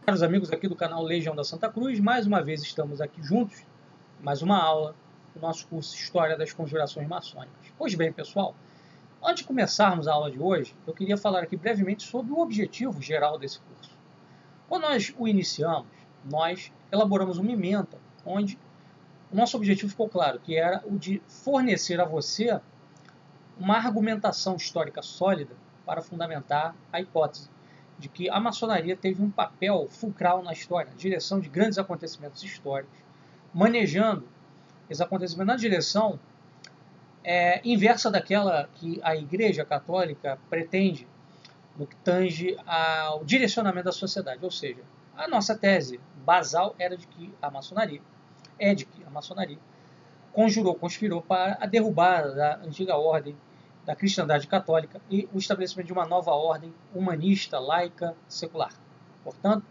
Caros amigos aqui do canal Legião da Santa Cruz, mais uma vez estamos aqui juntos, mais uma aula do nosso curso História das Conjurações Maçônicas. Pois bem, pessoal, antes de começarmos a aula de hoje, eu queria falar aqui brevemente sobre o objetivo geral desse curso. Quando nós o iniciamos, nós elaboramos uma ementa, onde o nosso objetivo ficou claro, que era o de fornecer a você uma argumentação histórica sólida para fundamentar a hipótese de que a maçonaria teve um papel fulcral na história, na direção de grandes acontecimentos históricos, manejando esses acontecimentos na direção inversa daquela que a Igreja Católica pretende no que tange ao direcionamento da sociedade. Ou seja, a nossa tese basal era de que a maçonaria conspirou para a derrubada da antiga ordem da cristandade católica e o estabelecimento de uma nova ordem humanista, laica, secular. Portanto,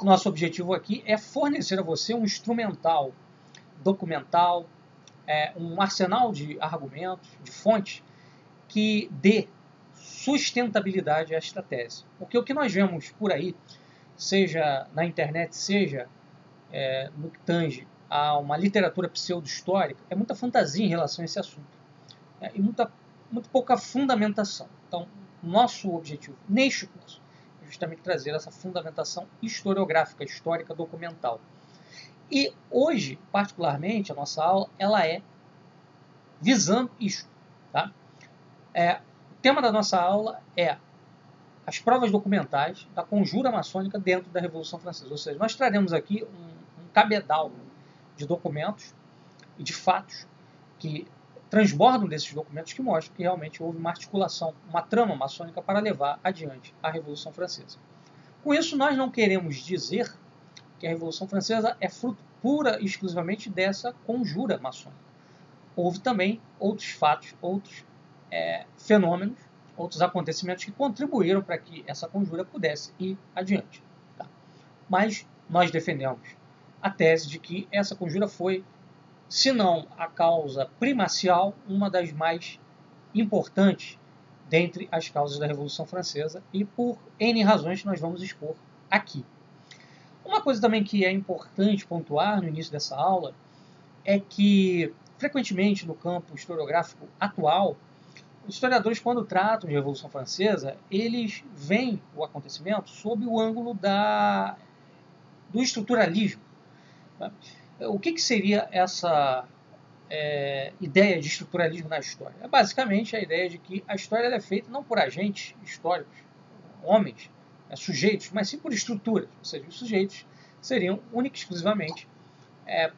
nosso objetivo aqui é fornecer a você um instrumental documental, um arsenal de argumentos, de fontes, que dê sustentabilidade a esta tese. Porque o que nós vemos por aí, seja na internet, seja no que tange a uma literatura pseudo-histórica, é muita fantasia em relação a esse assunto. E muito pouca fundamentação. Então, nosso objetivo neste curso é justamente trazer essa fundamentação historiográfica, histórica, documental. E hoje, particularmente, a nossa aula ela é visando isso. Tá? O tema da nossa aula é as provas documentais da conjura maçônica dentro da Revolução Francesa. Ou seja, nós traremos aqui um cabedal de documentos e de fatos que transbordam desses documentos que mostram que realmente houve uma articulação, uma trama maçônica para levar adiante a Revolução Francesa. Com isso, nós não queremos dizer que a Revolução Francesa é fruto pura e exclusivamente dessa conjura maçônica. Houve também outros fatos, outros fenômenos, outros acontecimentos que contribuíram para que essa conjura pudesse ir adiante. Tá? Mas nós defendemos a tese de que essa conjura foi, se não a causa primacial, uma das mais importantes dentre as causas da Revolução Francesa e por N razões que nós vamos expor aqui. Uma coisa também que é importante pontuar no início dessa aula é que, frequentemente no campo historiográfico atual, os historiadores, quando tratam de Revolução Francesa, eles veem o acontecimento sob o ângulo do estruturalismo. O que seria essa ideia de estruturalismo na história? É basicamente a ideia de que a história é feita não por agentes históricos, homens, sujeitos, mas sim por estruturas. Ou seja, os sujeitos seriam única e exclusivamente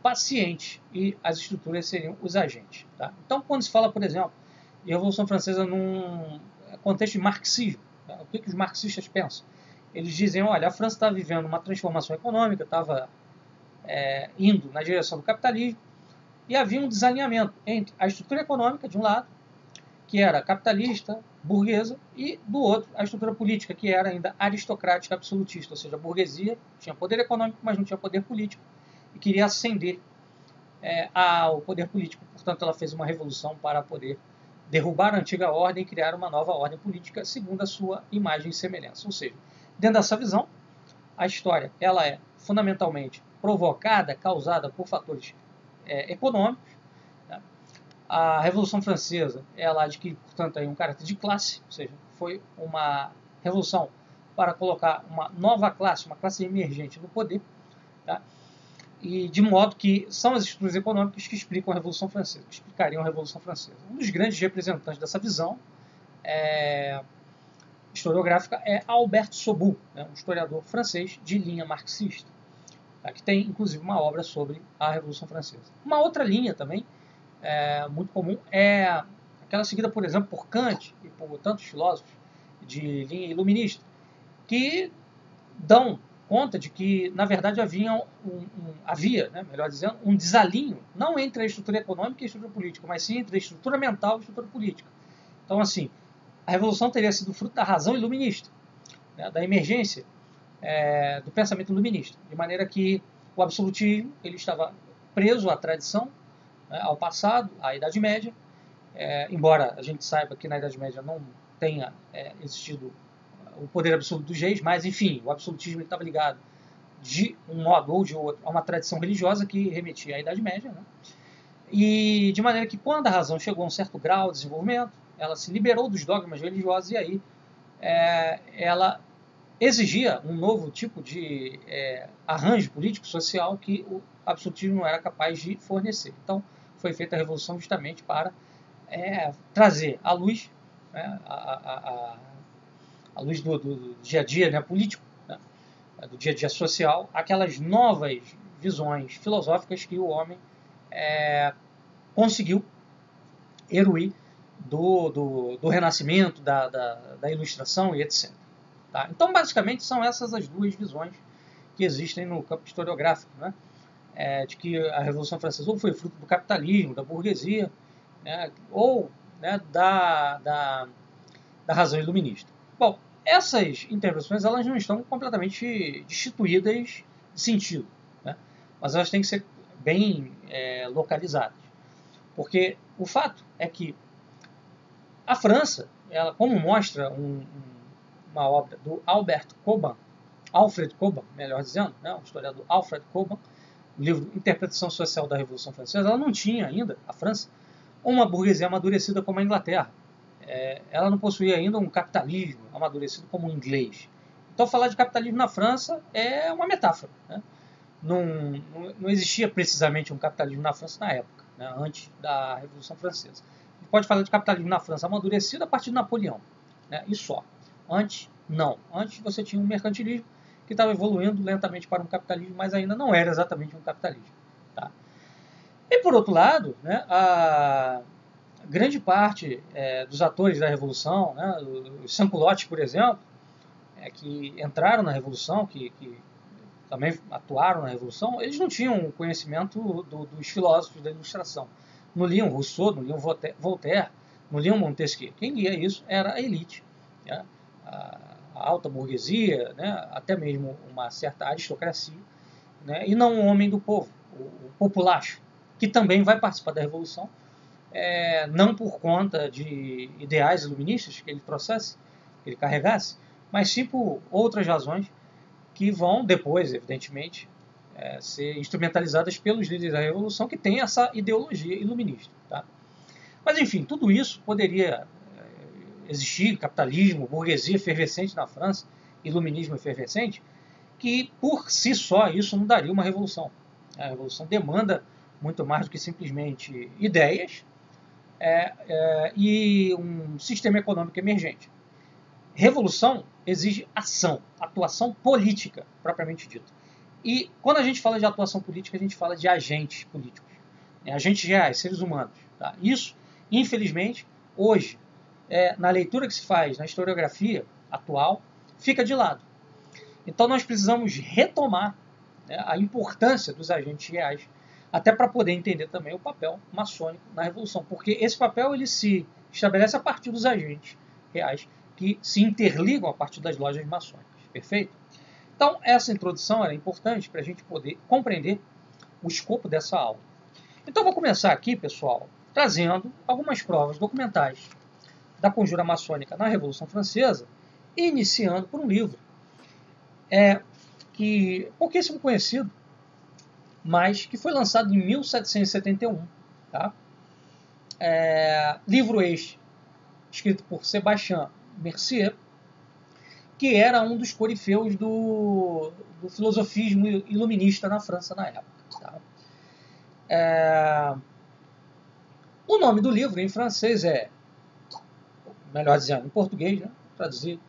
pacientes e as estruturas seriam os agentes. Tá? Então, quando se fala, por exemplo, em Revolução Francesa num contexto de marxismo, tá? O que os marxistas pensam? Eles dizem, olha, a França está vivendo uma transformação econômica, estava indo na direção do capitalismo, e havia um desalinhamento entre a estrutura econômica, de um lado, que era capitalista, burguesa, e do outro, a estrutura política, que era ainda aristocrática, absolutista, ou seja, a burguesia tinha poder econômico, mas não tinha poder político, e queria ascender ao poder político. Portanto, ela fez uma revolução para poder derrubar a antiga ordem e criar uma nova ordem política segundo a sua imagem e semelhança. Ou seja, dentro dessa visão, a história ela é fundamentalmente provocada, causada por fatores econômicos. Tá? A Revolução Francesa ela adquire, portanto, aí um caráter de classe, ou seja, foi uma revolução para colocar uma nova classe, uma classe emergente no poder, tá? E de modo que são as estruturas econômicas que explicam a Revolução Francesa, que explicariam a Revolução Francesa. Um dos grandes representantes dessa visão historiográfica é Albert Soubou, um historiador francês de linha marxista, que tem inclusive uma obra sobre a Revolução Francesa. Uma outra linha também muito comum é aquela seguida, por exemplo, por Kant e por tantos filósofos de linha iluminista, que dão conta de que, na verdade, havia, melhor dizendo, um desalinho, não entre a estrutura econômica e a estrutura política, mas sim entre a estrutura mental e a estrutura política. Então, assim, a Revolução teria sido fruto da razão iluminista, da emergência do pensamento iluminista, de maneira que o absolutismo ele estava preso à tradição, ao passado, à Idade Média, embora a gente saiba que na Idade Média não tenha existido o poder absoluto dos reis, mas, enfim, o absolutismo estava ligado de um modo ou de outro, a uma tradição religiosa que remetia à Idade Média, né? E de maneira que quando a razão chegou a um certo grau de desenvolvimento, ela se liberou dos dogmas religiosos e aí ela exigia um novo tipo de arranjo político-social que o absolutismo não era capaz de fornecer. Então, foi feita a Revolução justamente para trazer à luz, né, a luz do dia a dia, né, político, né, do dia a dia social, aquelas novas visões filosóficas que o homem conseguiu eruir do Renascimento, da Ilustração e etc. Tá? Então, basicamente, são essas as duas visões que existem no campo historiográfico, né? De que a Revolução Francesa ou foi fruto do capitalismo, da burguesia, né? Ou, né, da razão iluminista. Bom, essas intervenções elas não estão completamente destituídas de sentido, né? Mas elas têm que ser bem localizadas. Porque o fato é que a França, ela, como mostra uma obra do Alfred Coban, melhor dizendo, né, o historiador Alfred Coban, o livro Interpretação Social da Revolução Francesa, ela não tinha ainda, a França, uma burguesia amadurecida como a Inglaterra. Ela não possuía ainda um capitalismo amadurecido como o inglês. Então, falar de capitalismo na França é uma metáfora, né? Não existia precisamente um capitalismo na França na época, né, antes da Revolução Francesa. A gente pode falar de capitalismo na França amadurecido a partir de Napoleão, né, e só. Antes, não. Antes você tinha um mercantilismo que estava evoluindo lentamente para um capitalismo, mas ainda não era exatamente um capitalismo. Tá? E por outro lado, né, a grande parte dos atores da Revolução, né, os sans-culottes, por exemplo, que entraram na Revolução, que também atuaram na Revolução, eles não tinham conhecimento dos filósofos da Ilustração. Não liam Rousseau, não liam Voltaire, não liam Montesquieu. Quem lia isso era a elite, né? A alta burguesia, né? Até mesmo uma certa aristocracia, né? E não um homem do povo, o populacho, que também vai participar da Revolução, não por conta de ideais iluministas que ele trouxesse, que ele carregasse, mas sim por outras razões que vão depois, evidentemente, ser instrumentalizadas pelos líderes da Revolução que têm essa ideologia iluminista. Tá? Mas, enfim, tudo isso poderia existir, capitalismo, burguesia efervescente na França, iluminismo efervescente, que por si só isso não daria uma revolução. A revolução demanda muito mais do que simplesmente ideias e um sistema econômico emergente. Revolução exige ação, atuação política, propriamente dita. E quando a gente fala de atuação política, a gente fala de agentes políticos, agentes reais, seres humanos. Tá? Isso, infelizmente, hoje, na leitura que se faz na historiografia atual, fica de lado. Então nós precisamos retomar, né, a importância dos agentes reais, até para poder entender também o papel maçônico na Revolução, porque esse papel ele se estabelece a partir dos agentes reais, que se interligam a partir das lojas maçônicas. Perfeito? Então, essa introdução era importante para a gente poder compreender o escopo dessa aula. Então, vou começar aqui, pessoal, trazendo algumas provas documentais da conjura maçônica na Revolução Francesa, iniciando por um livro que pouquíssimo conhecido, mas que foi lançado em 1771. Tá? Livro este, escrito por Sébastien Mercier, que era um dos corifeus do filosofismo iluminista na França na época. Tá? O nome do livro em francês melhor dizendo, em português, né? Traduzir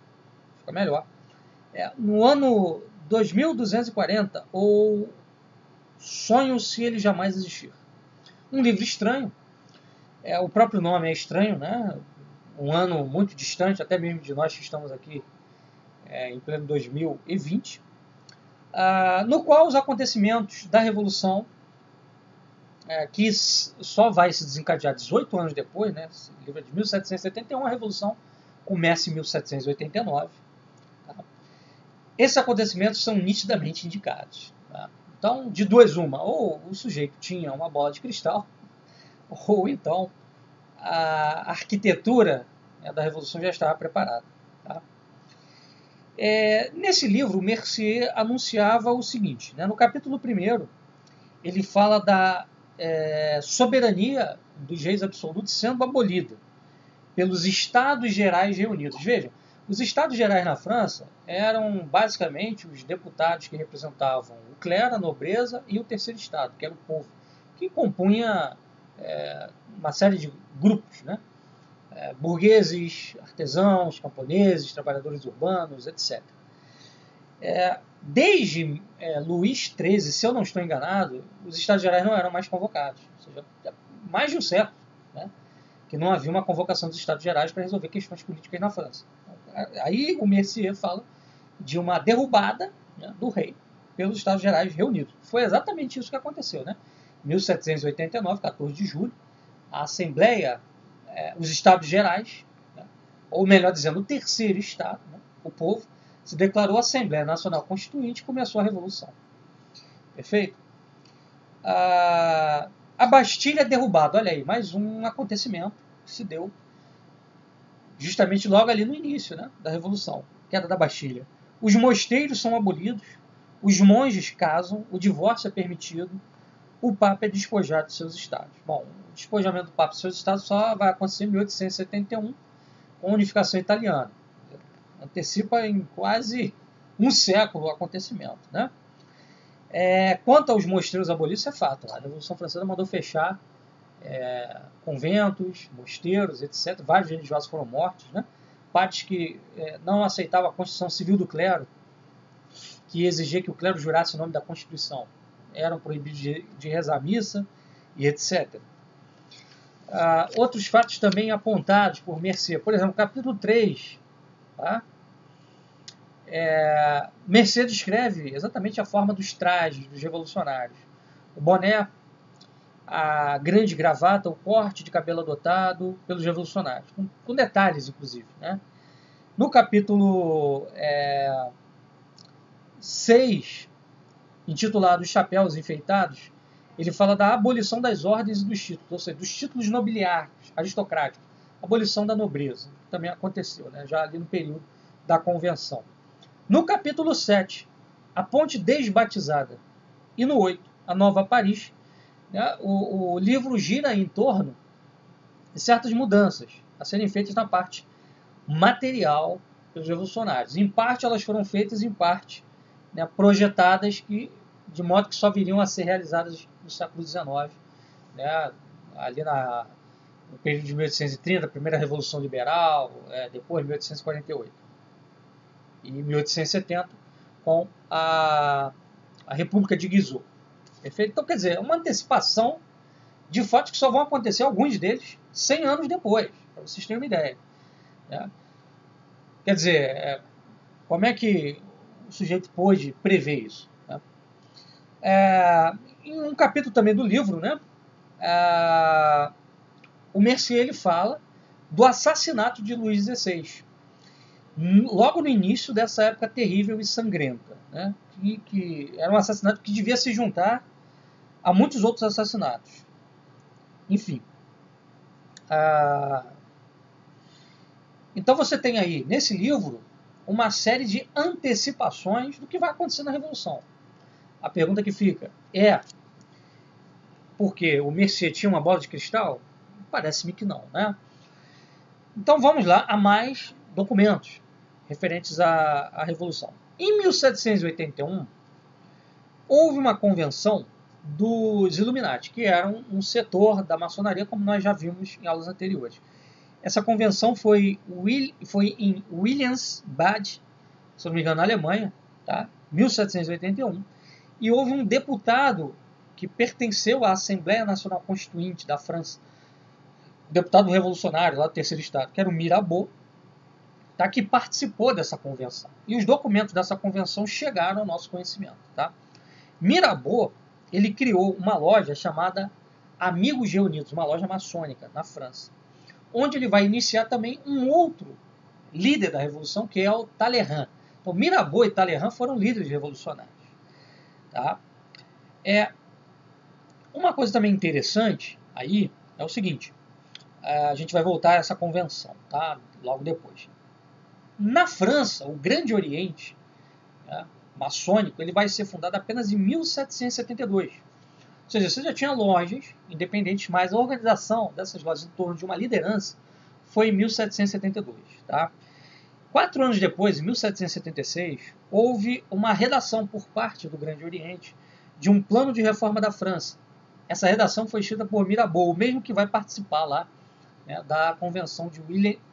fica melhor, no ano 2240, ou Sonho se ele jamais existir. Um livro estranho, o próprio nome é estranho, né? Um ano muito distante, até mesmo de nós que estamos aqui em pleno 2020, no qual os acontecimentos da Revolução, que só vai se desencadear 18 anos depois, né, esse livro é de 1771, a Revolução começa em 1789. Tá? Esses acontecimentos são nitidamente indicados. Tá? Então, de duas uma, ou o sujeito tinha uma bola de cristal, ou então a arquitetura da Revolução já estava preparada. Tá? Nesse livro, Mercier anunciava o seguinte, né? No capítulo 1º, ele fala da soberania dos reis absolutos sendo abolida pelos Estados Gerais reunidos. Veja, os Estados Gerais na França eram basicamente os deputados que representavam o clero, a nobreza e o terceiro Estado, que era o povo, que compunha uma série de grupos, né? Burgueses, artesãos, camponeses, trabalhadores urbanos, etc. Desde Luís XIII, se eu não estou enganado, os Estados Gerais não eram mais convocados. Ou seja, mais de um século, né, que não havia uma convocação dos Estados Gerais para resolver questões políticas na França. Aí o Mercier fala de uma derrubada, né, do rei pelos Estados Gerais reunidos. Foi exatamente isso que aconteceu. Né? Em 1789, 14 de julho, a Assembleia, os Estados Gerais, né, ou melhor dizendo, o terceiro Estado, né, o povo, se declarou Assembleia Nacional Constituinte e começou a Revolução. Perfeito? A Bastilha é derrubada. Olha aí, mais um acontecimento que se deu justamente logo ali no início, né, da Revolução, queda da Bastilha. Os mosteiros são abolidos, os monges casam, o divórcio é permitido, o Papa é despojado de seus estados. Bom, o despojamento do Papa de seus estados só vai acontecer em 1871, com a unificação italiana. Antecipa em quase um século o acontecimento. Né? Quanto aos mosteiros abolidos, isso é fato. A Revolução Francesa mandou fechar conventos, mosteiros, etc. Vários religiosos foram mortos. Né? Padres que não aceitavam a Constituição Civil do clero, que exigia que o clero jurasse o nome da Constituição, eram proibidos de rezar a missa, e etc. Outros fatos também apontados por Mercier. Por exemplo, capítulo 3, tá? Mercier descreve exatamente a forma dos trajes dos revolucionários. O boné, a grande gravata, o corte de cabelo adotado pelos revolucionários, com detalhes, inclusive. Né? No capítulo 6, intitulado Os Chapéus Enfeitados, ele fala da abolição das ordens e dos títulos, ou seja, dos títulos nobiliários, aristocráticos, abolição da nobreza, que também aconteceu, né, já ali no período da Convenção. No capítulo 7, a Ponte Desbatizada, e no 8, a Nova Paris, né, o livro gira em torno de certas mudanças a serem feitas na parte material pelos revolucionários. Em parte elas foram feitas, em parte, né, projetadas, de modo que só viriam a ser realizadas no século XIX, né, ali no período de 1830, a primeira Revolução Liberal, depois 1848. E em 1870, com a República de Guizot. Perfeito? Então, quer dizer, é uma antecipação de fatos que só vão acontecer, alguns deles, 100 anos depois, para vocês terem uma ideia. Né? Quer dizer, como é que o sujeito pôde prever isso? Né? Em um capítulo também do livro, né, o Mercier ele fala do assassinato de Luís XVI, logo no início dessa época terrível e sangrenta, né, que era um assassinato que devia se juntar a muitos outros assassinatos. Enfim. Então você tem aí, nesse livro, uma série de antecipações do que vai acontecer na Revolução. A pergunta que fica porque o Mercier tinha uma bola de cristal? Parece-me que não, né? Então vamos lá a mais documentos referentes à Revolução. Em 1781, houve uma convenção dos Illuminati, que eram um setor da maçonaria, como nós já vimos em aulas anteriores. Essa convenção foi em Williamsbad, se não me engano, na Alemanha, tá? 1781, e houve um deputado que pertenceu à Assembleia Nacional Constituinte da França, um deputado revolucionário lá do terceiro estado, que era o Mirabeau, tá? Que participou dessa convenção. E os documentos dessa convenção chegaram ao nosso conhecimento. Tá? Mirabeau, ele criou uma loja chamada Amigos Reunidos, uma loja maçônica na França, onde ele vai iniciar também um outro líder da Revolução, que é o Talleyrand. Então, Mirabeau e Talleyrand foram líderes revolucionários. Tá? Uma coisa também interessante aí é o seguinte, a gente vai voltar a essa convenção, tá? Logo depois. Na França, o Grande Oriente, né, maçônico, ele vai ser fundado apenas em 1772. Ou seja, você já tinha lojas independentes, mas a organização dessas lojas em torno de uma liderança foi em 1772. Tá? 4 anos depois, em 1776, houve uma redação por parte do Grande Oriente de um plano de reforma da França. Essa redação foi escrita por Mirabeau, o mesmo que vai participar lá, né, da convenção de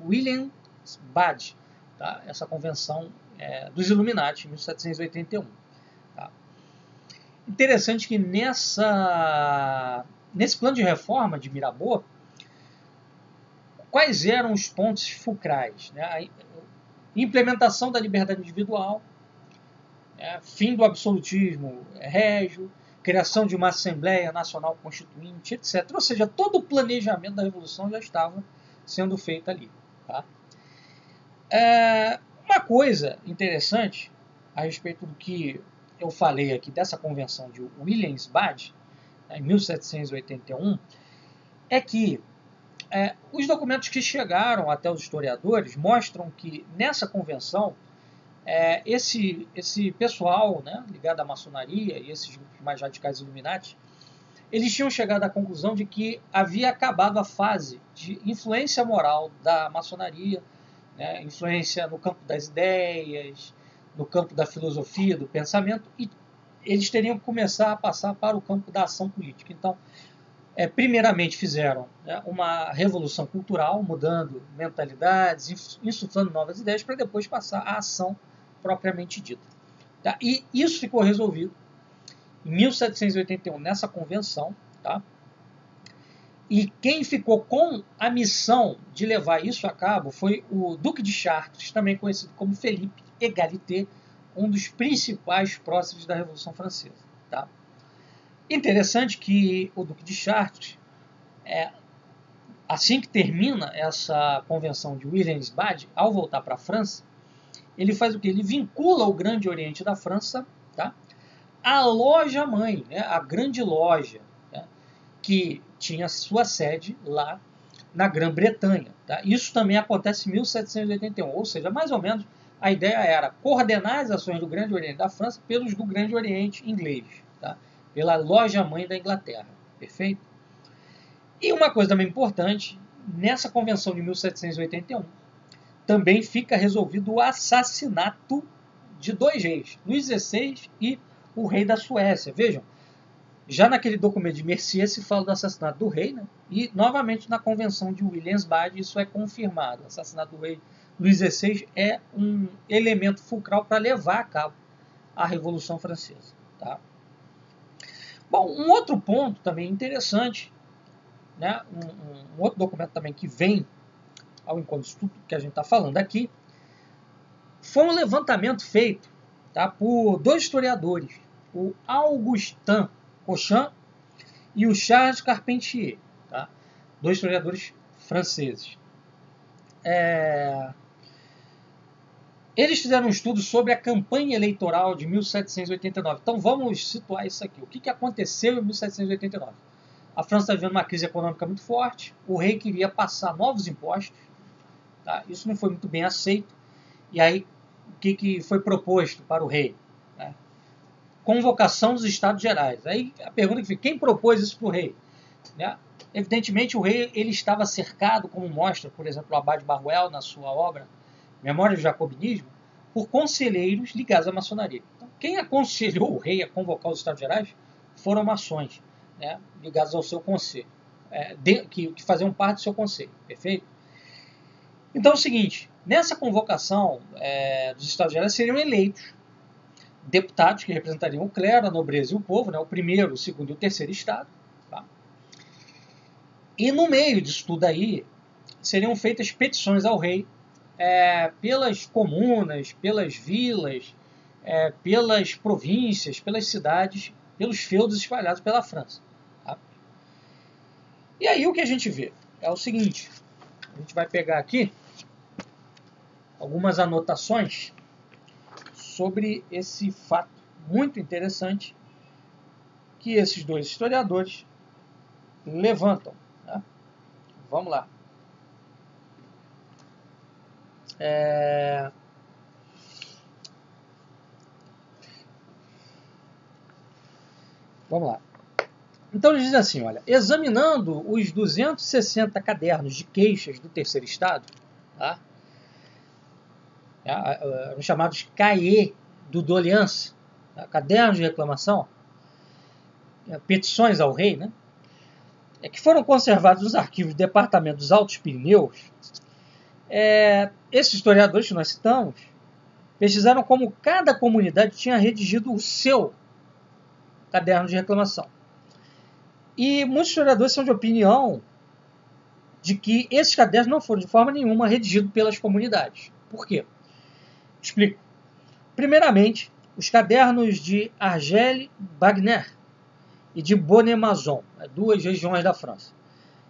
Williams-Bade, tá? Essa convenção dos Illuminati, em 1781. Tá? Interessante que nesse plano de reforma de Mirabeau, quais eram os pontos fulcrais? Né? A implementação da liberdade individual, fim do absolutismo régio, criação de uma Assembleia Nacional Constituinte, etc. Ou seja, todo o planejamento da Revolução já estava sendo feito ali. Tá? Uma coisa interessante a respeito do que eu falei aqui dessa convenção de Williams-Bade, em 1781, é que os documentos que chegaram até os historiadores mostram que nessa convenção esse pessoal, né, ligado à maçonaria e esses grupos mais radicais Illuminati, eles tinham chegado à conclusão de que havia acabado a fase de influência moral da maçonaria, né, influência no campo das ideias, no campo da filosofia, do pensamento, e eles teriam que começar a passar para o campo da ação política. Então, primeiramente fizeram, né, uma revolução cultural, mudando mentalidades, insuflando novas ideias, para depois passar à ação propriamente dita. Tá? E isso ficou resolvido em 1781, nessa convenção. Tá? E quem ficou com a missão de levar isso a cabo foi o Duque de Chartres, também conhecido como Felipe Égalité, um dos principais próceres da Revolução Francesa. Tá? Interessante que o Duque de Chartres, assim que termina essa convenção de Williams-Bade, ao voltar para a França, ele faz o quê? Ele vincula o Grande Oriente da França, tá, à loja-mãe, né, a grande loja, né, que tinha sua sede lá na Grã-Bretanha. Tá? Isso também acontece em 1781, ou seja, mais ou menos a ideia era coordenar as ações do Grande Oriente da França pelos do Grande Oriente inglês, tá? Pela loja-mãe da Inglaterra. Perfeito? E uma coisa também importante, nessa convenção de 1781, também fica resolvido o assassinato de 2 reis, Luís XVI e o rei da Suécia. Vejam, já naquele documento de Mercier se fala do assassinato do rei, né? E novamente na convenção de Williams-Bade isso é confirmado. O assassinato do rei Luís XVI é um elemento fulcral para levar a cabo a Revolução Francesa. Tá? Bom, um outro ponto também interessante, né? Um outro documento também que vem ao encontro disso tudo que a gente está falando aqui, foi um levantamento feito, tá, por 2 historiadores, o Augustin Cochin e o Charles Carpentier, tá? 2 historiadores franceses. Eles fizeram um estudo sobre a campanha eleitoral de 1789. Então vamos situar isso aqui. O que aconteceu em 1789? A França está vivendo uma crise econômica muito forte, o rei queria passar novos impostos, tá? Isso não foi muito bem aceito. E aí, o que foi proposto para o rei? Né? Convocação dos Estados Gerais. Aí a pergunta que fica, quem propôs isso para o rei? Né? Evidentemente, o rei ele estava cercado, como mostra, por exemplo, o Abade Barruel na sua obra Memória do Jacobinismo, por conselheiros ligados à maçonaria. Então, quem aconselhou o rei a convocar os Estados Gerais foram maçons, né, ligados ao seu conselho, que faziam parte do seu conselho. Perfeito? Então é o seguinte, nessa convocação dos Estados Gerais seriam eleitos deputados que representariam o clero, a nobreza e o povo, né, o primeiro, o segundo e o terceiro estado. Tá? E no meio disso tudo aí, seriam feitas petições ao rei pelas comunas, pelas vilas, pelas províncias, pelas cidades, pelos feudos espalhados pela França. Tá? E aí o que a gente vê é o seguinte, a gente vai pegar aqui algumas anotações sobre esse fato muito interessante que esses 2 historiadores levantam. Né? Vamos lá. Vamos lá. Então eles dizem assim, olha, examinando os 260 cadernos de queixas do terceiro estado, tá? Os chamados cahiers do doléance, tá? Cadernos de reclamação, petições ao rei, né? Que foram conservados nos arquivos do Departamento dos Altos Pirineus, esses historiadores que nós citamos pesquisaram como cada comunidade tinha redigido o seu caderno de reclamação. E muitos historiadores são de opinião de que esses cadernos não foram de forma nenhuma redigidos pelas comunidades. Por quê? Explico. Primeiramente, os cadernos de Argel-Bagner e de Bonnet-Mazon, duas regiões da França.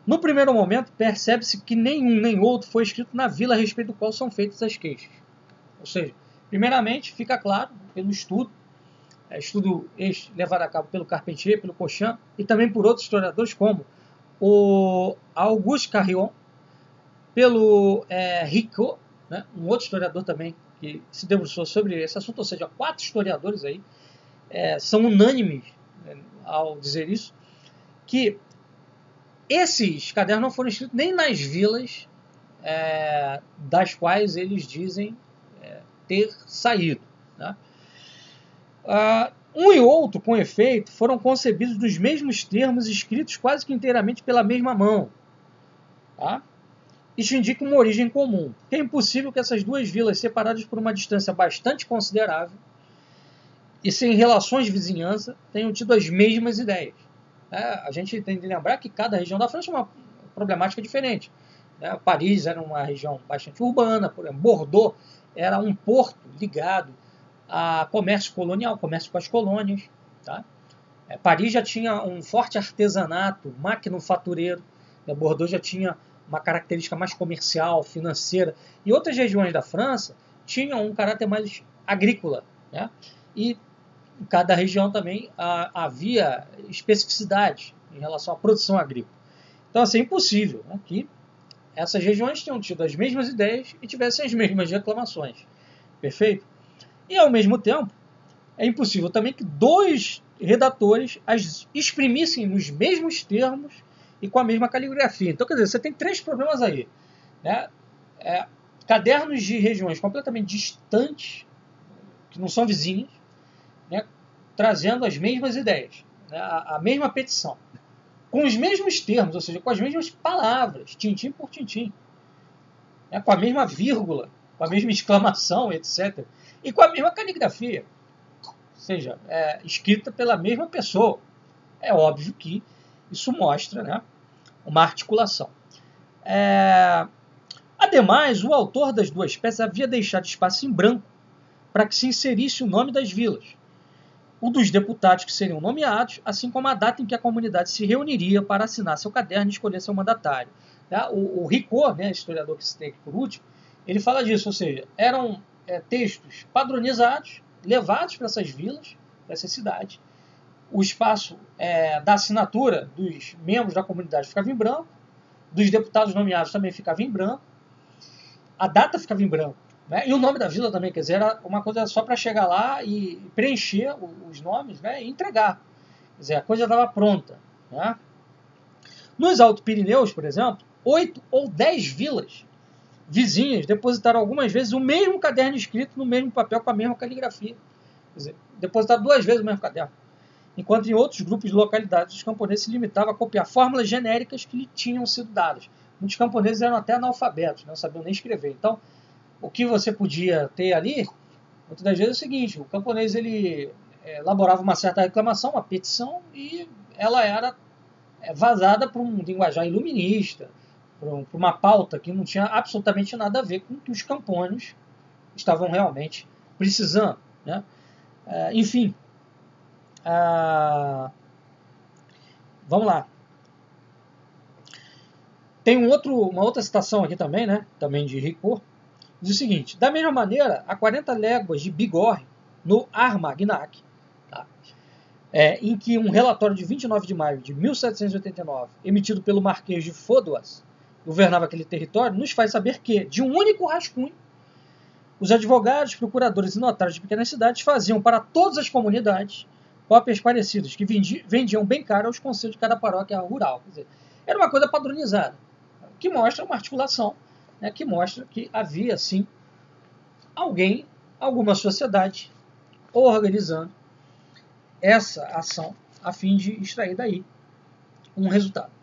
No primeiro momento, percebe-se que nenhum nem outro foi escrito na vila a respeito do qual são feitas as queixas. Ou seja, primeiramente, fica claro, pelo estudo levado a cabo pelo Carpentier, pelo Cochin, e também por outros historiadores, como o Auguste Carrion, pelo Ricot, né, um outro historiador também que se debruçou sobre esse assunto, ou seja, 4 historiadores aí são unânimes ao dizer isso, que esses cadernos não foram escritos nem nas vilas das quais eles dizem ter saído. Né? Um e outro, com efeito, foram concebidos nos mesmos termos, escritos quase que inteiramente pela mesma mão. Tá? Isso indica uma origem comum. É impossível que essas duas vilas, separadas por uma distância bastante considerável e sem relações de vizinhança, tenham tido as mesmas ideias. A gente tem de lembrar que cada região da França é uma problemática diferente. Paris era uma região bastante urbana, por exemplo, Bordeaux era um porto ligado a comércio colonial, comércio com as colônias. Tá? Paris já tinha um forte artesanato, maquinofatureiro. Bordeaux já tinha uma característica mais comercial, financeira. E outras regiões da França tinham um caráter mais agrícola. Né? E em cada região também havia especificidade em relação à produção agrícola. Então, assim, é impossível, né, que essas regiões tenham tido as mesmas ideias e tivessem as mesmas reclamações. Perfeito? E, ao mesmo tempo, é impossível também que 2 redatores as exprimissem nos mesmos termos e com a mesma caligrafia. Então, quer dizer, você tem 3 problemas aí. Né? Cadernos de regiões completamente distantes, que não são vizinhas, né? Trazendo as mesmas ideias, né? A mesma petição, com os mesmos termos, ou seja, com as mesmas palavras, tintim por tintim, né? Com a mesma vírgula, com a mesma exclamação, etc. E com a mesma caligrafia, ou seja, escrita pela mesma pessoa. É óbvio que isso mostra, né, uma articulação. Ademais, o autor das 2 peças havia deixado espaço em branco para que se inserisse o nome das vilas, o dos deputados que seriam nomeados, assim como a data em que a comunidade se reuniria para assinar seu caderno e escolher seu mandatário. Tá? O Ricot, né, historiador que citei aqui por último, ele fala disso, ou seja, eram textos padronizados, levados para essas vilas, para essas cidades. O espaço da assinatura dos membros da comunidade ficava em branco, dos deputados nomeados também ficava em branco, a data ficava em branco. Né? E o nome da vila também, quer dizer, era uma coisa só para chegar lá e preencher os nomes, né, e entregar. Quer dizer, a coisa estava pronta. Né? Nos Altos Pirineus, por exemplo, 8 ou 10 vilas vizinhas depositaram algumas vezes o mesmo caderno escrito no mesmo papel com a mesma caligrafia. Quer dizer, depositaram 2 vezes o mesmo caderno. Enquanto em outros grupos de localidades os camponeses se limitavam a copiar fórmulas genéricas que lhe tinham sido dadas. Muitos camponeses eram até analfabetos, não sabiam nem escrever. Então, o que você podia ter ali, muitas das vezes é o seguinte, o camponês ele elaborava uma certa reclamação, uma petição, e ela era vazada para um linguajar iluminista, para uma pauta que não tinha absolutamente nada a ver com o que os campônios estavam realmente precisando. Né? Enfim, vamos lá. Tem uma outra citação aqui também, né? Também de Ricot, diz o seguinte: da mesma maneira, a 40 léguas de Bigorre, no Armagnac, tá? Em que um relatório de 29 de maio de 1789, emitido pelo Marquês de Faudois, governava aquele território, nos faz saber que, de um único rascunho, Os advogados, procuradores e notários de pequenas cidades faziam para todas as comunidades cópias parecidas, que vendiam bem caro aos conselhos de cada paróquia rural. Quer dizer, era uma coisa padronizada, que mostra uma articulação, né, que mostra que havia, sim, alguém, alguma sociedade, organizando essa ação a fim de extrair daí um resultado.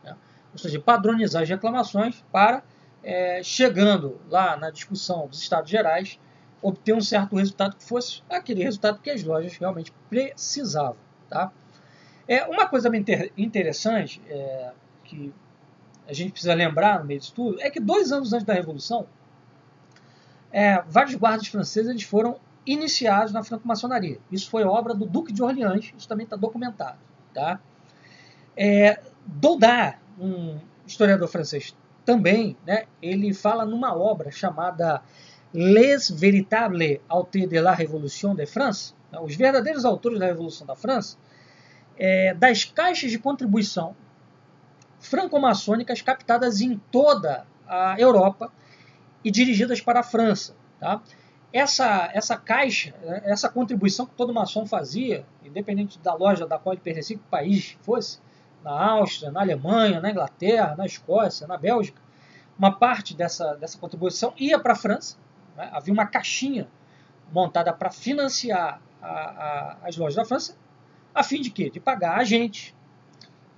Né? Ou seja, padronizar as reclamações para, chegando lá na discussão dos Estados Gerais, obter um certo resultado que fosse aquele resultado que as lojas realmente precisavam. Tá? Uma coisa bem interessante que a gente precisa lembrar no meio disso tudo é que 2 anos antes da Revolução, vários guardas franceses eles foram iniciados na franco-maçonaria. Isso foi obra do Duque de Orleans, isso também está documentado. Tá? Daudin, um historiador francês também, né, ele fala numa obra chamada Les Véritables Auteurs de la Révolution de France, né, os verdadeiros autores da Revolução da França, das caixas de contribuição franco-maçônicas captadas em toda a Europa e dirigidas para a França. Tá? Essa caixa, essa contribuição que todo maçom fazia, independente da loja da qual ele pertencia, que país fosse, na Áustria, na Alemanha, na Inglaterra, na Escócia, na Bélgica, uma parte dessa contribuição ia para a França. Né? Havia uma caixinha montada para financiar as lojas da França, a fim de quê? De pagar agentes,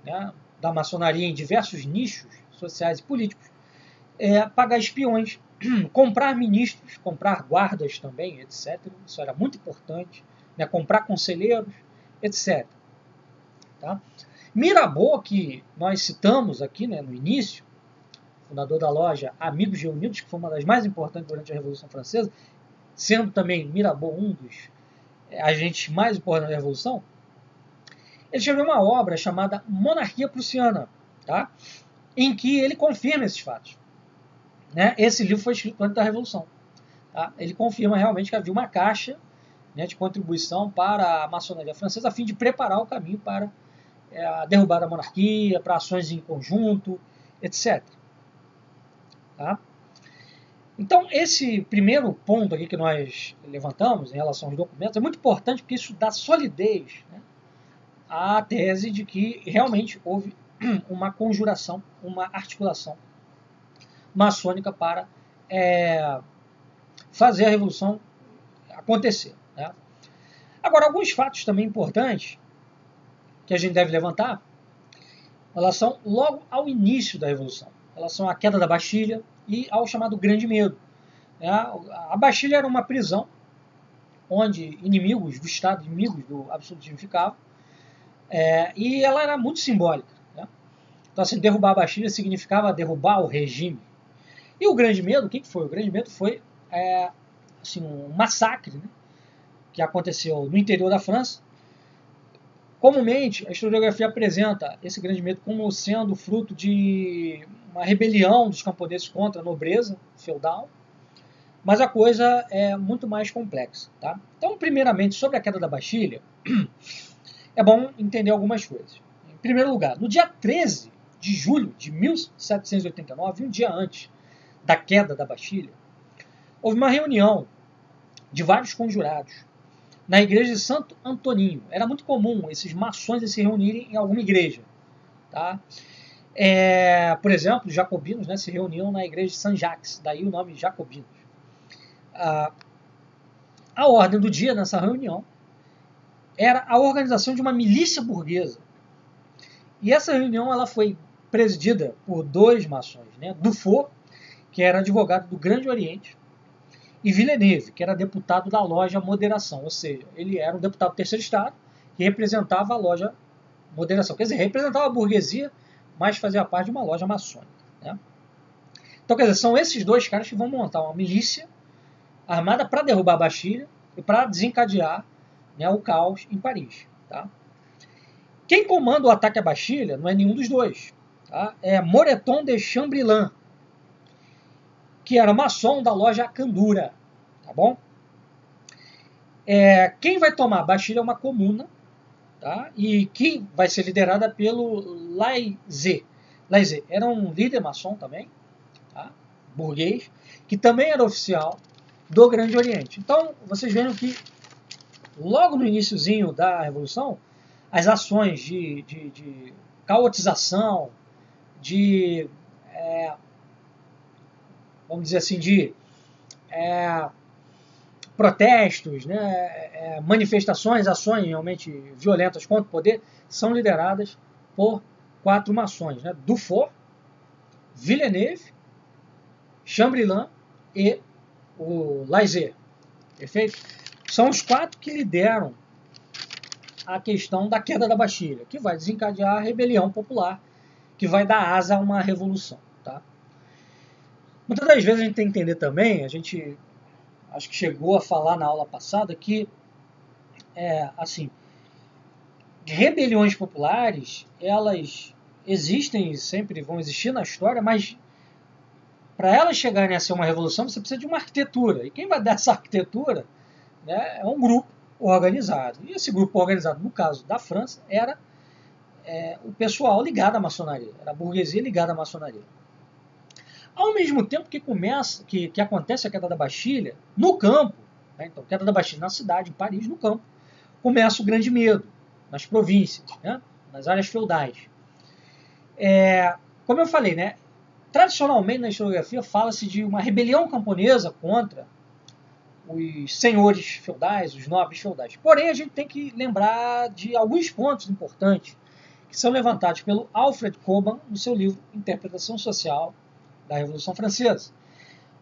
né, da maçonaria em diversos nichos sociais e políticos, pagar espiões, comprar ministros, comprar guardas também, etc. Isso era muito importante, né, comprar conselheiros, etc. Tá? Mirabeau, que nós citamos aqui, né, no início, fundador da loja Amigos Reunidos, que foi uma das mais importantes durante a Revolução Francesa, sendo também Mirabeau um dos agentes mais importantes da Revolução, ele escreveu uma obra chamada Monarquia Prussiana, tá? Em que ele confirma esses fatos. Né? Esse livro foi escrito antes da Revolução. Tá? Ele confirma realmente que havia uma caixa, né, de contribuição para a maçonaria francesa a fim de preparar o caminho para a derrubada da monarquia, para ações em conjunto, etc. Tá? Então, esse primeiro ponto aqui que nós levantamos em relação aos documentos é muito importante porque isso dá solidez, né, à tese de que realmente houve uma conjuração, uma articulação maçônica para fazer a Revolução acontecer. Né? Agora, alguns fatos também importantes que a gente deve levantar em relação logo ao início da Revolução, em relação à queda da Bastilha e ao chamado Grande Medo. A Bastilha era uma prisão onde inimigos do Estado, inimigos do absolutismo ficavam, e ela era muito simbólica. Né? Então, assim, derrubar a Bastilha significava derrubar o regime. E o Grande Medo, o que foi? O Grande Medo foi assim, um massacre, né, que aconteceu no interior da França. Comumente, a historiografia apresenta esse Grande Medo como sendo fruto de uma rebelião dos camponeses contra a nobreza feudal, mas a coisa é muito mais complexa. Tá? Então, primeiramente, sobre a queda da Bastilha, é bom entender algumas coisas. Em primeiro lugar, no dia 13 de julho de 1789, um dia antes da queda da Bastilha, houve uma reunião de vários conjurados na igreja de Santo Antoninho. Era muito comum esses maçons se reunirem em alguma igreja. Tá? Por exemplo, os jacobinos, né, se reuniam na igreja de Saint-Jacques, daí o nome jacobinos. A ordem do dia nessa reunião era a organização de uma milícia burguesa. E essa reunião ela foi presidida por 2 maçons, né? Dufour, que era advogado do Grande Oriente, e Villeneuve, que era deputado da loja Moderação, ou seja, ele era um deputado do terceiro estado que representava a loja Moderação, quer dizer, representava a burguesia, mas fazia parte de uma loja maçônica. Né? Então, quer dizer, são esses 2 caras que vão montar uma milícia armada para derrubar a Bastilha e para desencadear, né, o caos em Paris. Tá? Quem comanda o ataque à Bastilha não é nenhum dos 2. Tá? É Moreton de Chambrillin, que era maçom da loja Candura. Tá bom? Quem vai tomar a Bastilha é uma comuna, tá? E que vai ser liderada pelo Laizé. Laizé era um líder maçom também, tá? Burguês, que também era oficial do Grande Oriente. Então, vocês veem que logo no iniciozinho da Revolução, as ações de caotização, vamos dizer assim, de protestos, né, manifestações, ações realmente violentas contra o poder, são lideradas por 4 maçons, né, Dufour, Villeneuve, Chamberlain e o Laizet. Perfeito? São os 4 que lideram a questão da queda da Bastilha, que vai desencadear a rebelião popular, que vai dar asa a uma revolução. Tá? Muitas das vezes a gente tem que entender também, a gente acho que chegou a falar na aula passada, que assim, rebeliões populares, elas existem e sempre vão existir na história, mas para elas chegarem a ser uma revolução, você precisa de uma arquitetura. E quem vai dar essa arquitetura, né, é um grupo organizado. E esse grupo organizado, no caso da França, era o pessoal ligado à maçonaria, era a burguesia ligada à maçonaria. Ao mesmo tempo que acontece a queda da Bastilha, no campo, né, então queda da Bastilha na cidade, em Paris, no campo, começa o grande medo, nas províncias, né, nas áreas feudais. Como eu falei, né, tradicionalmente na historiografia fala-se de uma rebelião camponesa contra os senhores feudais, os nobres feudais. Porém, a gente tem que lembrar de alguns pontos importantes que são levantados pelo Alfred Coban no seu livro Interpretação Social da Revolução Francesa,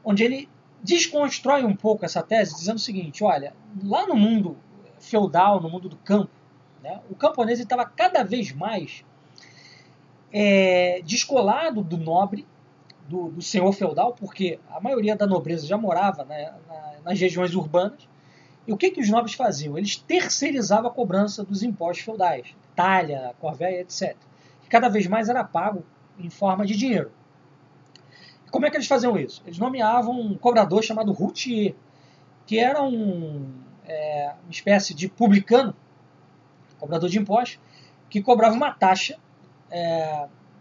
onde ele desconstrói um pouco essa tese, dizendo o seguinte: olha, lá no mundo feudal, no mundo do campo, né, o camponês estava cada vez mais descolado do nobre, do senhor feudal, porque a maioria da nobreza já morava, né, nas regiões urbanas. E o que os nobres faziam? Eles terceirizavam a cobrança dos impostos feudais, talha, corvéia, etc. Que cada vez mais era pago em forma de dinheiro. Como é que eles faziam isso? Eles nomeavam um cobrador chamado routier, que era uma espécie de publicano, cobrador de impostos, que cobrava uma taxa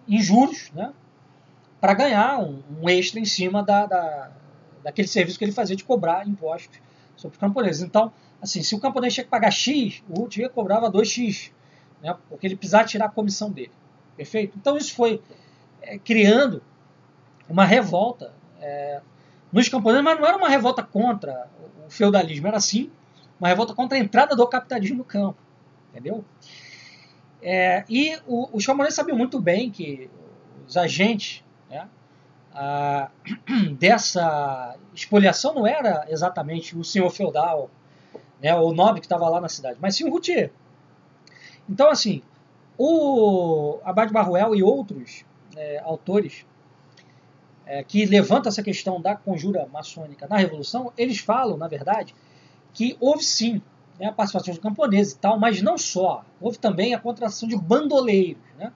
em juros, né, para ganhar um extra em cima daquele serviço que ele fazia de cobrar impostos sobre os camponeses. Então, assim, se o camponês tinha que pagar X, o routier cobrava 2X, né, porque ele precisava tirar a comissão dele. Perfeito? Então isso foi criando uma revolta nos camponeses, mas não era uma revolta contra o feudalismo, era sim uma revolta contra a entrada do capitalismo no campo. Entendeu? E os camponeses sabiam muito bem que os agentes, né, dessa expoliação não era exatamente o senhor feudal, né, ou o nobre que estava lá na cidade, mas sim o routier. Então, assim, o Abade Barruel e outros autores que levantam essa questão da conjura maçônica na Revolução, eles falam, na verdade, que houve sim, né, a participação de camponeses e tal, mas não só. Houve também a contratação de bandoleiros, né?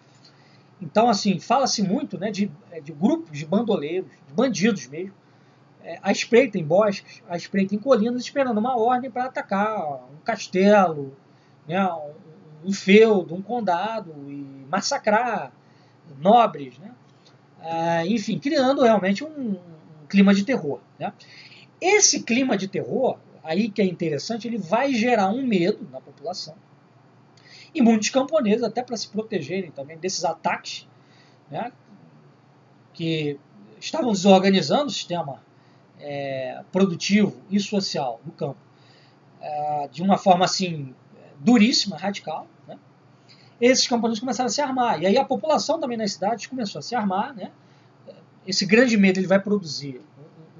Então, assim, fala-se muito, né, de grupos de bandoleiros, de bandidos mesmo, à espreita em bosques, à espreita em colinas, esperando uma ordem para atacar um castelo, né, um feudo, um condado, e massacrar nobres, né? Enfim, criando realmente um clima de terror. Né? Esse clima de terror, aí que é interessante, ele vai gerar um medo na população. E muitos camponeses, até para se protegerem também desses ataques, né, que estavam desorganizando o sistema produtivo e social no campo de uma forma assim duríssima, radical, né? Esses camponeses começaram a se armar. E aí a população também nas cidades começou a se armar. Né? Esse grande medo ele vai produzir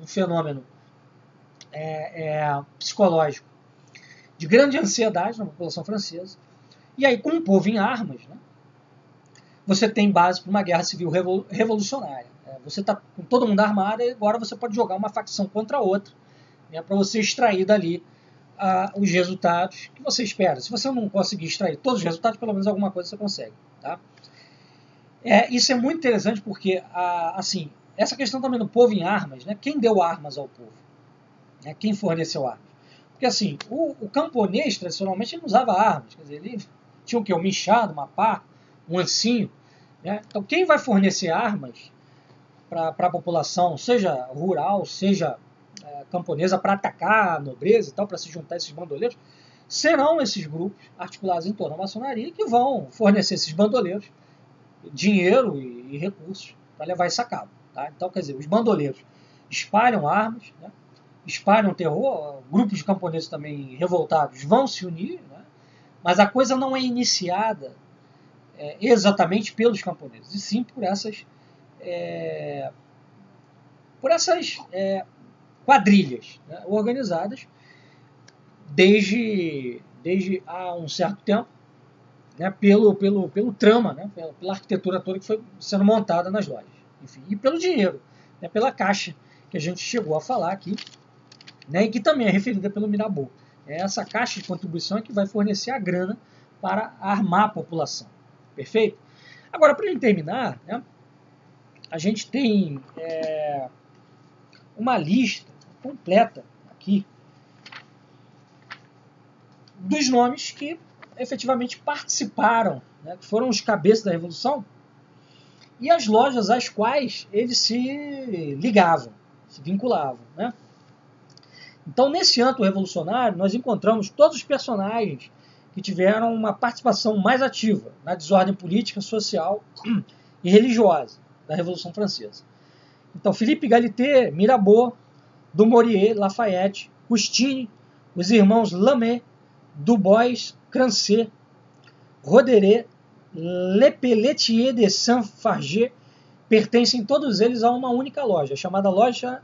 um fenômeno psicológico de grande ansiedade na população francesa. E aí, com o povo em armas, né, você tem base para uma guerra civil revolucionária. Você está com todo mundo armado e agora você pode jogar uma facção contra a outra, né, para você extrair dali os resultados que você espera. Se você não conseguir extrair todos os resultados, pelo menos alguma coisa você consegue. Tá? Isso é muito interessante porque assim, essa questão também do povo em armas, né, quem deu armas ao povo? Né, quem forneceu armas? Porque assim, o camponês tradicionalmente ele não usava armas, quer dizer, ele tinha o quê? Um michado, uma pá, um ancinho. Né? Então quem vai fornecer armas para a população, seja rural, seja camponesa para atacar a nobreza e tal, para se juntar a esses bandoleiros, serão esses grupos articulados em torno da maçonaria que vão fornecer esses bandoleiros dinheiro e recursos para levar isso a cabo. Tá? Então, quer dizer, os bandoleiros espalham armas, né? Espalham terror, grupos de camponeses também revoltados vão se unir, né? Mas a coisa não é iniciada exatamente pelos camponeses, e sim por essas quadrilhas, né? Organizadas desde há um certo tempo, né? pelo trama, né? pela arquitetura toda que foi sendo montada nas lojas, enfim, e pelo dinheiro, né? Pela caixa que a gente chegou a falar aqui, né? E que também é referida pelo Mirabeau. Essa caixa de contribuição é que vai fornecer a grana para armar a população. Perfeito? Agora, para ele terminar, né? A gente tem uma lista completa aqui dos nomes que efetivamente participaram, né, que foram os cabeças da Revolução, e as lojas às quais eles se ligavam, se vinculavam. Né? Então, nesse ato revolucionário, nós encontramos todos os personagens que tiveram uma participação mais ativa na desordem política, social e religiosa da Revolução Francesa. Então, Philippe Galité, Mirabeau, Dumouriez, Lafayette, Custine, os irmãos Lamé, Dubois, Crancé, Roderet, Lepelletier de Saint-Fargeat, pertencem todos eles a uma única loja, chamada loja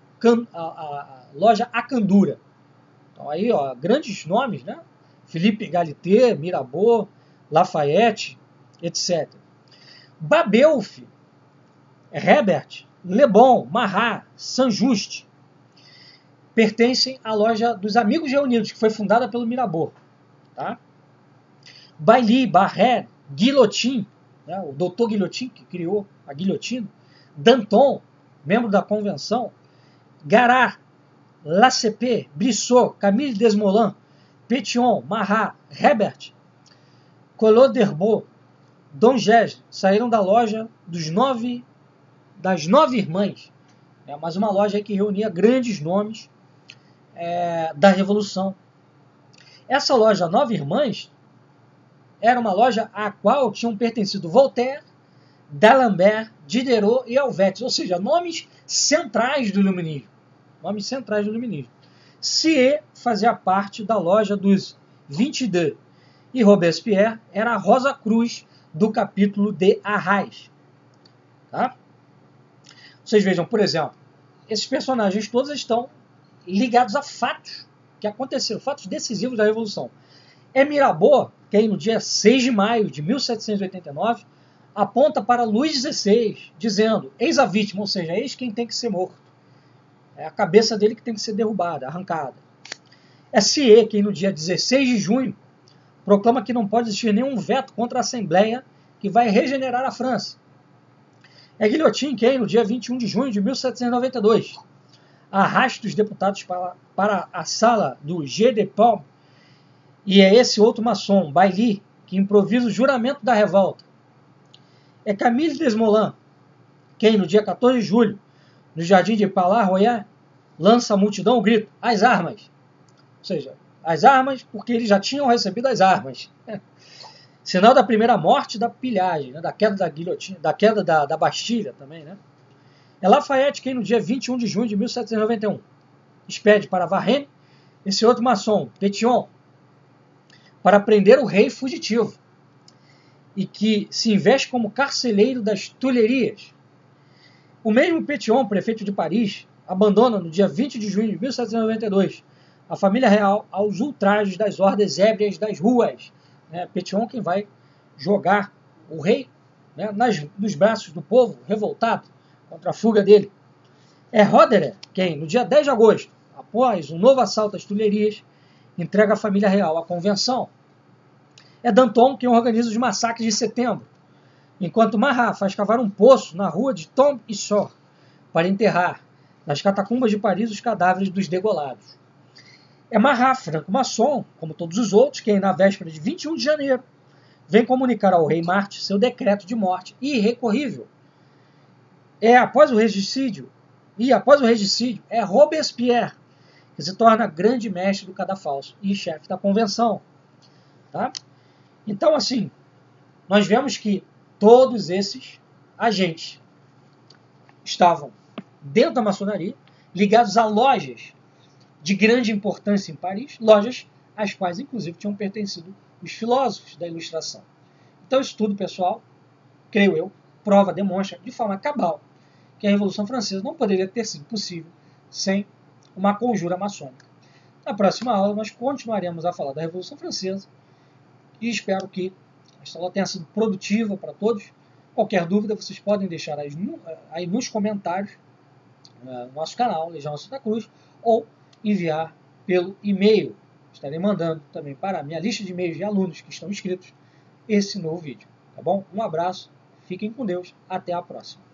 Acandura. Então aí, ó, grandes nomes, né? Philippe Galité, Mirabeau, Lafayette, etc. Babeuf, Hebert, Le Bon, Marat, Saint-Just pertencem à loja dos Amigos Reunidos, que foi fundada pelo Mirabeau. Tá? Bailly, Barré, Guillotin, né, o doutor Guillotin, que criou a guilhotina, Danton, membro da convenção, Garat, Lacépé, Brissot, Camille Desmoulins, Pétion, Marat, Hebert, Collot d'Herbeau, Dom Gesle saíram da loja das nove irmãs, mas uma loja aí que reunia grandes nomes da Revolução. Essa loja Nove Irmãs era uma loja à qual tinham pertencido Voltaire, D'Alembert, Diderot e Helvétius, ou seja, nomes centrais do Iluminismo. Nomes centrais do Iluminismo. Sieyès fazia parte da loja dos 22 e Robespierre era a Rosa Cruz do capítulo de Arras. Tá? Vocês vejam, por exemplo, esses personagens todos estão ligados a fatos que aconteceram, fatos decisivos da Revolução. Mirabeau, que no dia 6 de maio de 1789, aponta para Luís XVI, dizendo, eis a vítima, ou seja, eis quem tem que ser morto. É a cabeça dele que tem que ser derrubada, arrancada. Sieyès, que no dia 16 de junho, proclama que não pode existir nenhum veto contra a Assembleia que vai regenerar a França. Guillotin, que no dia 21 de junho de 1792, arrasta os deputados para a sala do Jeu de Paume, e é esse outro maçom, Bailly, que improvisa o juramento da revolta. Camille Desmoulins, quem no dia 14 de julho, no jardim de Palais Royal, lança a multidão o grito, as armas. Ou seja, as armas porque eles já tinham recebido as armas. Sinal da primeira morte da pilhagem, né, da queda da guilhotina, da queda da Bastilha também, né? Lafayette, quem no dia 21 de junho de 1791 expede para Varennes esse outro maçom, Pétion, para prender o rei fugitivo e que se investe como carcereiro das Tulherias. O mesmo Pétion, prefeito de Paris, abandona no dia 20 de junho de 1792 a família real aos ultrajes das hordas ébrias das ruas. Pétion quem vai jogar o rei, né, nos braços do povo revoltado contra a fuga dele. Roderet, quem no dia 10 de agosto, após um novo assalto às Tulherias, entrega a família real à convenção. Danton, quem organiza os massacres de setembro, enquanto Marat faz cavar um poço na rua de Tombe-Issoire para enterrar nas catacumbas de Paris os cadáveres dos degolados. Marat, franco-maçom, como todos os outros, quem na véspera de 21 de janeiro vem comunicar ao rei Marte seu decreto de morte irrecorrível. Após o regicídio, Robespierre, que se torna grande mestre do cadafalso e chefe da convenção. Tá? Então, assim, nós vemos que todos esses agentes estavam dentro da maçonaria, ligados a lojas de grande importância em Paris, lojas às quais, inclusive, tinham pertencido os filósofos da Ilustração. Então, isso tudo, pessoal, creio eu, prova, demonstra de forma cabal que a Revolução Francesa não poderia ter sido possível sem uma conjura maçônica. Na próxima aula, nós continuaremos a falar da Revolução Francesa e espero que esta aula tenha sido produtiva para todos. Qualquer dúvida, vocês podem deixar aí nos comentários no nosso canal, Legião Santa Cruz, ou enviar pelo e-mail. Estarei mandando também para a minha lista de e-mails de alunos que estão inscritos esse novo vídeo. Tá bom? Um abraço, fiquem com Deus, até a próxima.